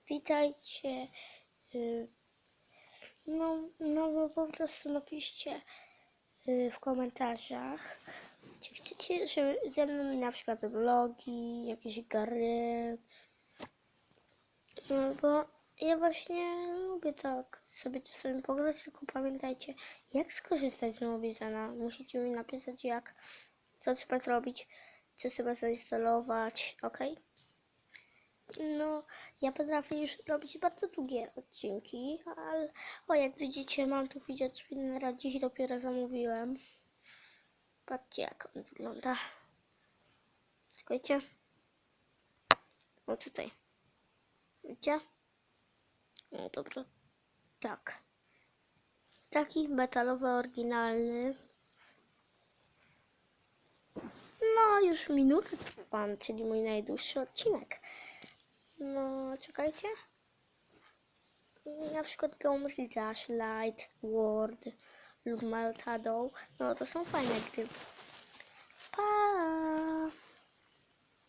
witajcie. No po prostu napiszcie w komentarzach, czy chcecie, żeby ze mną na przykład vlogi, jakieś gry, bo ja właśnie lubię tak sobie czasami pograć, tylko pamiętajcie, jak skorzystać z Mobizen. Musicie mi napisać co trzeba zrobić, co trzeba zainstalować, ok? No, ja potrafię już robić bardzo długie odcinki, ale jak widzicie, mam tu fidget spinnera, dziś dopiero zamówiłem. Patrzcie, jak on wygląda. Czekajcie. O, tutaj. Widzicie? No dobra, tak. Taki metalowy, oryginalny. No, już minutę trwam, czyli mój najdłuższy odcinek. No, czekajcie. Na przykład Gomez Dash, Light, World lub Meltado. No, to są fajne gry. Pa!